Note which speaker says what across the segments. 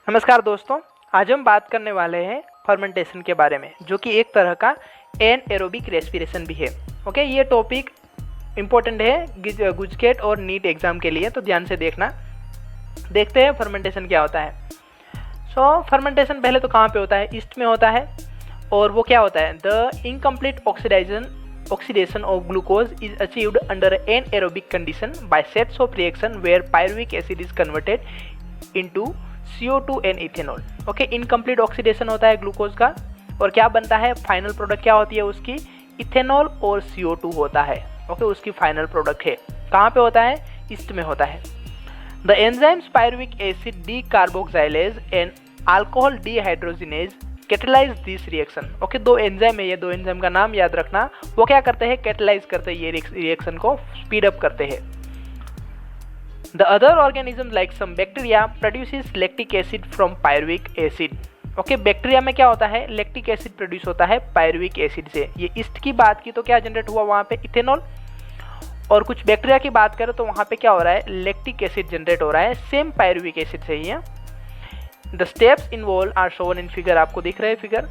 Speaker 1: नमस्कार दोस्तों, आज हम बात करने वाले हैं फर्मेंटेशन के बारे में, जो कि एक तरह का एनएरोबिक रेस्पिरेशन भी है। ओके, ये टॉपिक इम्पोर्टेंट है गुजकेट और नीट एग्जाम के लिए, तो ध्यान से देखना। देखते हैं फर्मेंटेशन क्या होता है। फर्मेंटेशन पहले तो कहाँ पे होता है? ईस्ट में होता है। और वो क्या होता है? The incomplete oxidation of glucose is achieved under anaerobic condition by sets of reaction where pyruvic acid is converted into CO2 and ethanol। Okay, incomplete oxidation होता है ग्लूकोज का, और क्या बनता है? फाइनल प्रोडक्ट क्या होती है उसकी? इथेनॉल और CO2 होता है। ओके, उसकी फाइनल प्रोडक्ट है। कहाँ पे होता है? ईस्ट में होता है। The enzymes pyruvic acid decarboxylase and alcohol dehydrogenase catalyse this reaction. Okay, दो एंजाइम है, ये दो एंजाइम का नाम याद रखना। वो क्या करते हैं? कैटेलाइज करते हैं, ये रिएक्शन को स्पीड अप करते हैं। The other organisms like some bacteria produces lactic acid from pyruvic acid। Okay, bacteria में क्या होता है? लैक्टिक एसिड प्रोड्यूस होता है पायरुविक एसिड से। ये ईस्ट की बात की तो क्या जनरेट हुआ वहाँ पे? इथेनॉल। और कुछ बैक्टीरिया की बात करें तो वहाँ पे क्या हो रहा है? लैक्टिक एसिड जनरेट हो रहा है, सेम पायरुविक एसिड से ही है। The steps involve are shown in figure. आपको दिख रहे हैं फिगर।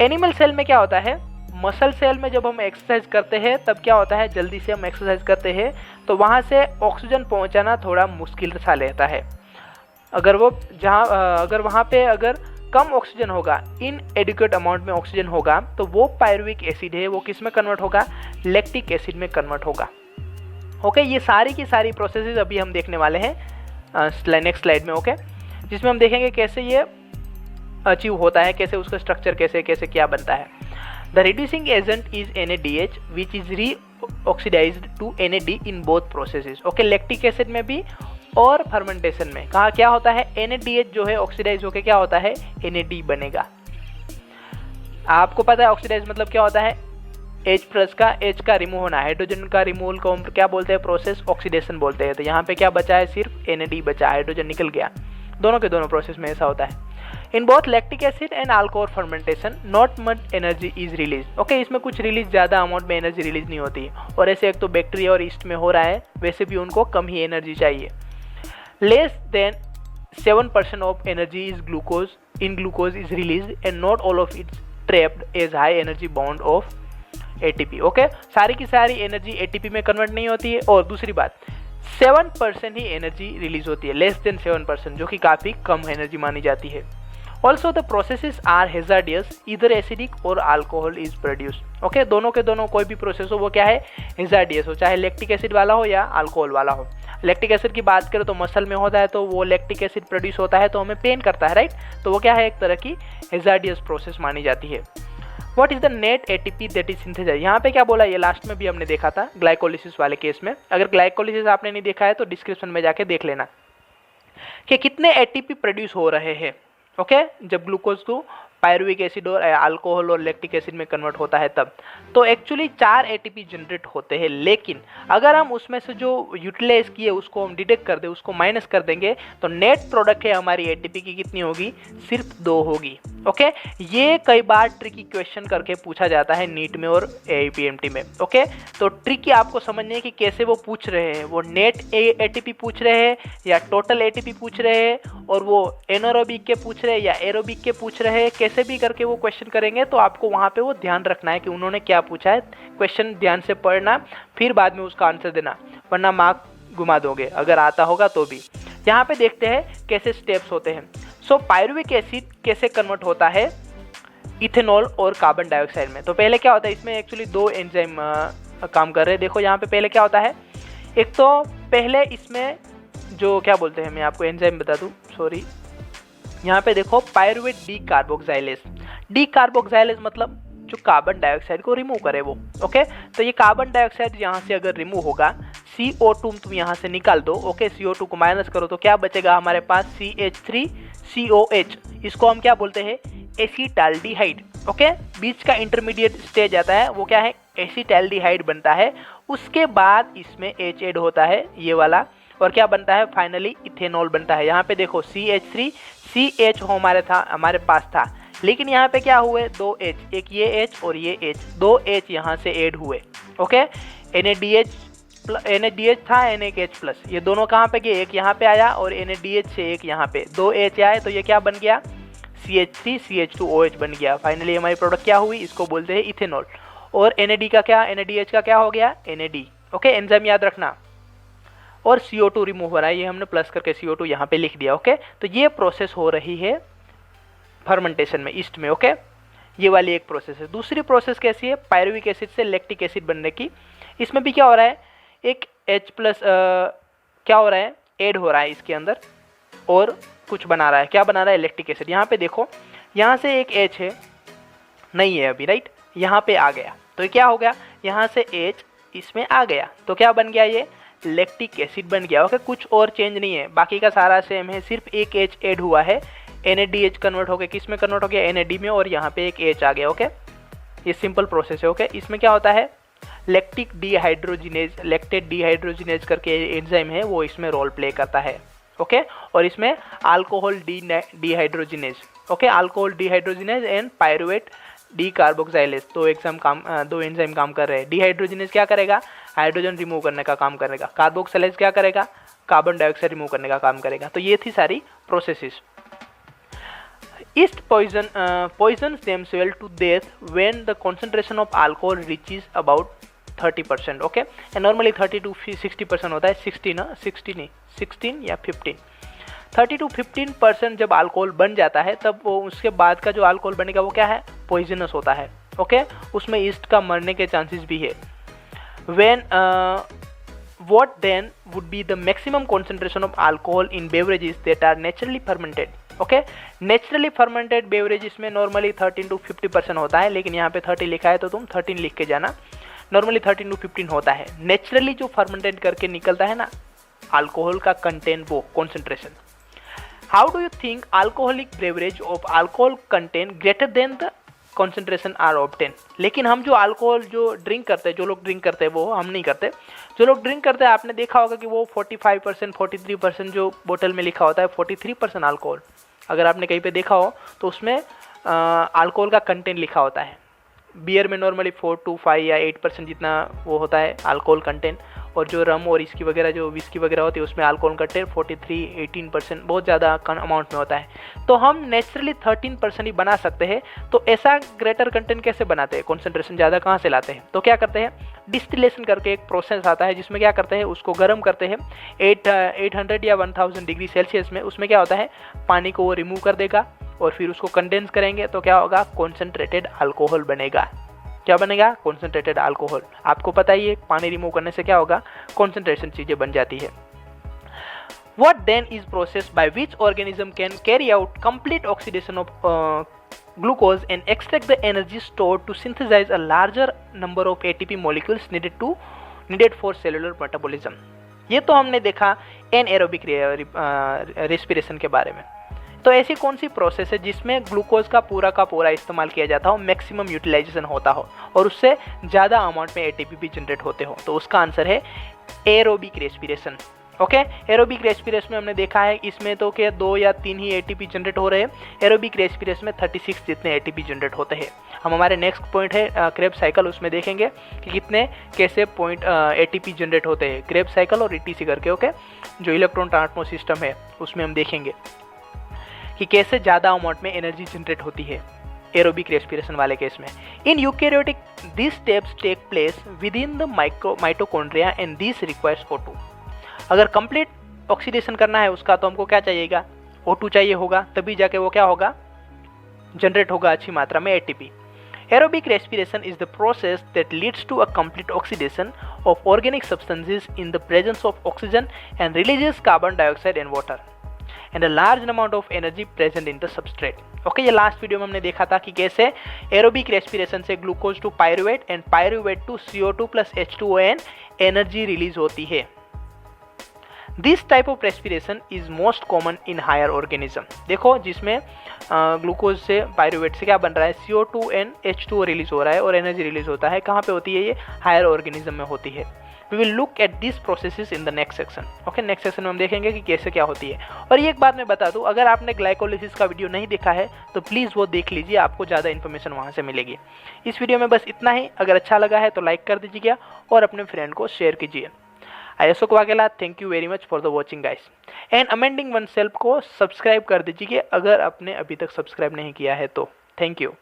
Speaker 1: एनिमल सेल में क्या होता है? मसल सेल में जब हम एक्सरसाइज करते हैं तब क्या होता है? जल्दी से हम एक्सरसाइज करते हैं तो वहाँ से ऑक्सीजन पहुँचाना थोड़ा मुश्किल सा रहता है। अगर वहाँ पे अगर कम ऑक्सीजन होगा, इन एडिक्वेट अमाउंट में ऑक्सीजन होगा, तो वो पायरुविक एसिड है वो किस में कन्वर्ट होगा? लैक्टिक एसिड में कन्वर्ट होगा। ओके, ये सारी की सारी प्रोसेसेस अभी हम देखने वाले हैं नेक्स्ट स्लाइड में। ओके, जिसमें हम देखेंगे कैसे ये अचीव होता है, कैसे उसका स्ट्रक्चर कैसे क्या बनता है। The reducing agent is NADH which is reoxidized to NAD in both processes। Okay, lactic acid में भी और फर्मेंटेशन में कहाँ क्या होता है? NADH जो है ऑक्सीडाइज होके क्या होता है? NAD बनेगा। आपको पता है ऑक्सीडाइज मतलब क्या होता है? H+ का H का रिमूव होना, हाइड्रोजन का रिमूवल को हम क्या बोलते हैं? प्रोसेस ऑक्सीडेशन बोलते हैं। तो यहाँ पे क्या बचा है? सिर्फ NAD बचा, हाइड्रोजन निकल गया। दोनों के दोनों प्रोसेस में ऐसा होता है। In both lactic acid and alcohol fermentation not much energy is release. Okay, इसमें कुछ रिलीज ज़्यादा अमाउंट में एनर्जी रिलीज नहीं होती, और ऐसे एक तो बैक्टीरिया और ईस्ट में हो रहा है, वैसे भी उनको कम ही एनर्जी चाहिए। Less than 7% of energy is glucose is release and not all of it's trapped as high energy bound of ATP। Okay, सारी की सारी एनर्जी ATP में कन्वर्ट नहीं होती है। और दूसरी बात, 7% ही एनर्जी रिलीज होती है, लेस देन 7%, जो कि काफ़ी कम एनर्जी मानी जाती है। Also the processes are hazardous, इधर एसिडिक और अल्कोहल इज प्रोड्यूस। ओके, दोनों के दोनों कोई भी प्रोसेस हो वो क्या है? हेजार्डियस हो, चाहे लैक्टिक एसिड वाला हो या अल्कोहल वाला हो। लैक्टिक एसिड की बात करें तो मसल में होता है, तो वो लैक्टिक एसिड प्रोड्यूस होता है तो हमें पेन करता है, राइट? तो वो क्या है? एक तरह की हेजार्डियस प्रोसेस मानी जाती है। What is the net ATP that is synthesize? यहाँ पे क्या बोला? ये लास्ट में भी हमने देखा था ग्लाइकोलिसिस वाले केस में। अगर ग्लाइकोलिसिस आपने नहीं देखा है तो डिस्क्रिप्शन में जाके देख लेना कि कितने ATP प्रोड्यूस हो रहे हैं। ओके, जब ग्लूकोज को पायरुविक एसिड और अल्कोहल और लैक्टिक एसिड में कन्वर्ट होता है तब तो एक्चुअली 4 ATP जनरेट होते हैं। लेकिन अगर हम उसमें से जो यूटिलाइज किए उसको हम डिडक्ट कर दें, उसको माइनस कर देंगे, तो नेट प्रोडक्ट है हमारी ATP की कितनी होगी? सिर्फ 2 होगी। ओके, ये कई बार ट्रिकी क्वेश्चन करके पूछा जाता है नीट में और APMT में। ओके, तो ट्रिकी आपको समझनी है कि कैसे वो पूछ रहे हैं, वो नेट ATP पूछ रहे हैं या टोटल ATP पूछ रहे हैं, और वो एनारोबिक के पूछ रहे हैं या एरोबिक के पूछ रहे हैं। कैसे भी करके वो क्वेश्चन करेंगे तो आपको वहाँ पे वो ध्यान रखना है कि उन्होंने क्या पूछा है। क्वेश्चन ध्यान से पढ़ना, फिर बाद में उसका आंसर देना, वरना मार्क घुमा दोगे अगर आता होगा तो भी। यहाँ पे देखते हैं कैसे स्टेप्स होते हैं। सो पायरुविक एसिड कैसे कन्वर्ट होता है इथेनॉल और कार्बन डाइऑक्साइड में? तो पहले क्या होता है? इसमें एक्चुअली 2 एंजाइम काम कर रहे हैं। देखो यहाँ पे पहले क्या होता है? एक तो पहले इसमें जो क्या बोलते हैं, मैं आपको एंजाइम बता दूँ, सॉरी। यहाँ पे देखो पायरुवेट डीकार्बोक्सिलेज। डीकार्बोक्सिलेज मतलब जो कार्बन डाइऑक्साइड को रिमूव करे वो। ओके, तो ये कार्बन डाइऑक्साइड यहाँ से अगर रिमूव होगा, CO2 तुम यहाँ से निकाल दो। ओके, CO2 को माइनस करो तो क्या बचेगा हमारे पास? CH3COH। इसको हम क्या बोलते हैं? एसिटाल्डिहाइड। ओके, बीच का इंटरमीडिएट स्टेज आता है, वो क्या है? एसिटाल्डिहाइड बनता है। उसके बाद इसमें H ऐड होता है, ये वाला, और क्या बनता है? फाइनली इथेनॉल बनता है। यहाँ पे देखो CH3CH हमारे पास था, लेकिन यहाँ पे क्या हुए? 2 H, एक ये H और ये H, 2 H यहाँ से ऐड हुए। ओके, NADH NaDH था, NaH+, ये दोनों कहाँ पे गए, एक यहाँ पे आया और NaDH से एक यहाँ पे, 2 H आए तो ये क्या बन गया, CH3 CH2OH बन गया। फाइनली हमारी प्रोडक्ट क्या हुई, इसको बोलते हैं इथेनॉल। और NaD का क्या, NaDH का क्या हो गया, NaD। ओके, एंजाइम याद रखना। और CO2 रिमूव हो रहा है, ये हमने प्लस करके CO2 यहाँ पे लिख दिया। ओके, तो ये प्रोसेस हो रही है फर्मेंटेशन में, ईस्ट में। ओके, ये वाली एक प्रोसेस है। दूसरी प्रोसेस कैसी है, पायरुविक एसिड से लैक्टिक एसिड बनने की। इसमें भी क्या हो रहा है, एक H+ क्या हो रहा है, ऐड हो रहा है इसके अंदर और कुछ बना रहा है। क्या बना रहा है, लैक्टिक एसिड। यहाँ पे देखो, यहाँ से एक H है, नहीं है अभी, राइट, यहाँ पे आ गया तो क्या हो गया, यहाँ से H इसमें आ गया तो क्या बन गया, ये लैक्टिक एसिड बन गया। ओके, कुछ और चेंज नहीं है, बाकी का सारा सेम है, सिर्फ एक H ऐड हुआ है, NaDH कन्वर्ट हो गया, किस में कन्वर्ट हो गया, NaD में, और यहाँ पे एक H आ गया। ओके, ये सिंपल प्रोसेस है। ओके, इसमें क्या होता है, लैक्टिक डिहाइड्रोजिनेज, लैक्टेट डिहाइड्रोजिनेज करके एंजाइम है, वो इसमें रोल प्ले करता है। ओके, और इसमें alcohol dehydrogenase, okay, alcohol dehydrogenase and pyruvate decarboxylase, दो एंजाइम काम कर रहे हैं। डिहाइड्रोजिनेज क्या करेगा, हाइड्रोजन रिमूव करने का काम करेगा। कार्बोक्साइलेज क्या करेगा, कार्बन डाइऑक्साइड रिमूव करने का काम करेगा। तो ये थी सारी processes. Yeast poisons themselves to death when the concentration of alcohol reaches about 30%. Okay, and normally 30 to 60% होता है, 16 या 15, 30 to 15% जब अल्कोहल बन जाता है तब वो उसके बाद का जो अल्कोहल बनेगा वो क्या है, पॉइजनस होता है। ओके, उसमें ईस्ट का मरने के चांसेस भी है। When what then would be the maximum concentration of alcohol in beverages that are naturally fermented? Okay, naturally fermented beverages में नॉर्मली 13 to 50% होता है, लेकिन यहाँ पे 30 लिखा है तो तुम 13 लिख के जाना। नॉर्मली 13 to 15 होता है। नेचुरली जो फर्मेंटेड करके निकलता है ना अल्कोहल का कंटेंट, वो concentration. How do you think alcoholic beverage of alcohol content greater than the concentration are obtain? लेकिन हम जो अल्कोहल जो ड्रिंक करते हैं, जो लोग ड्रिंक करते हैं, वो हम नहीं करते, जो लोग ड्रिंक करते हैं आपने देखा होगा कि वो 45% 43% जो बोतल में लिखा होता है 43% अल्कोहल, अगर आपने कहीं पे देखा हो तो उसमें अल्कोहल का कंटेंट लिखा होता है। बियर में नॉर्मली 4 to 5 या 8% जितना वो होता है अल्कोहल कंटेंट, और जो रम और इसकी वगैरह जो विस्की वगैरह होती है उसमें अल्कोहल कंटेंट 43-18% बहुत ज़्यादा अमाउंट में होता है। तो हम नेचुरली 13% ही बना सकते हैं। तो ऐसा ग्रेटर कंटेंट कैसे बनाते हैं, कॉन्सेंट्रेशन ज़्यादा कहाँ से लाते हैं? तो क्या करते हैं, डिस्टिलेशन करके एक प्रोसेस आता है जिसमें क्या करते हैं, उसको गर्म करते हैं 800 या 1000 डिग्री सेल्सियस में। उसमें क्या होता है, पानी को वो रिमूव कर देगा और फिर उसको कंडेंस करेंगे तो क्या होगा, कॉन्सेंट्रेटेड अल्कोहल बनेगा। क्या बनेगा, कॉन्सेंट्रेटेड अल्कोहल। आपको पता ही है पानी रिमूव करने से क्या होगा, कॉन्सेंट्रेशन चीज़ें बन जाती है। What then is process by which organism can carry out complete oxidation of glucose and extract the energy stored to synthesize a larger number of ATP molecules needed for cellular metabolism? ये तो हमने देखा anaerobic respiration के बारे में। तो ऐसी कौन सी प्रोसेस है जिसमें ग्लूकोज का पूरा इस्तेमाल किया जाता हो, मैक्सिमम यूटिलाइजेशन होता हो और उससे ज़्यादा अमाउंट में एटीपी भी जनरेट होते हो? तो उसका आंसर है aerobic respiration. Okay, aerobic respiration में हमने देखा है इसमें तो क्या 2 या 3 ही एटीपी जनरेट हो रहे हैं। एरोबिक रेस्पिरेशन में 36 जितने एटीपी जनरेट होते हैं। हम हमारे नेक्स्ट पॉइंट है क्रेब साइकिल, उसमें देखेंगे कि कितने कैसे पॉइंट एटीपी जनरेट होते हैं, क्रेब साइकिल और ईटीसी करके। ओके, जो इलेक्ट्रॉन ट्रांसपोर्ट सिस्टम है उसमें हम देखेंगे कि कैसे ज़्यादा अमाउंट में एनर्जी जनरेट होती है एरोबिक रेस्पिरेशन वाले केस में। In eukaryotic this steps take place within the mitochondria and this requires O2। अगर कंप्लीट ऑक्सीडेशन करना है उसका तो हमको क्या चाहिएगा, O2 चाहिए होगा, तभी जाके वो क्या होगा, जनरेट होगा अच्छी मात्रा में ATP. Aerobic respiration is the process that leads to a complete oxidation of organic substances in the presence of oxygen and releases carbon dioxide and water and a large amount of energy present in the substrate. Okay, ये last video में हमने देखा था कि कैसे aerobic respiration से glucose to pyruvate and pyruvate to CO2 + H2ON energy release होती है। This type of respiration is most common in higher organism. देखो जिसमें ग्लूकोज से पायरुवेट से क्या बन रहा है, CO2 and H2O रिलीज हो रहा है और एनर्जी रिलीज होता है। कहाँ पे होती है ये, हायर ऑर्गेनिज्म में होती है। We will look at this processes in the next section. Okay, next section में हम देखेंगे कि कैसे क्या होती है। और ये एक बात मैं बता दूं, अगर आपने ग्लाइकोलिसिस का वीडियो नहीं देखा है तो प्लीज़ वो देख लीजिए, आपको ज़्यादा इन्फॉर्मेशन वहाँ से मिलेगी। इस वीडियो में बस इतना ही। अगर अच्छा लगा है तो लाइक कर दीजिएगा और अपने फ्रेंड को शेयर कीजिए। I Ashok Vaghela, thank you very much for the watching guys. And amending oneself को सब्सक्राइब कर दीजिए अगर आपने अभी तक सब्सक्राइब नहीं किया है तो। Thank you.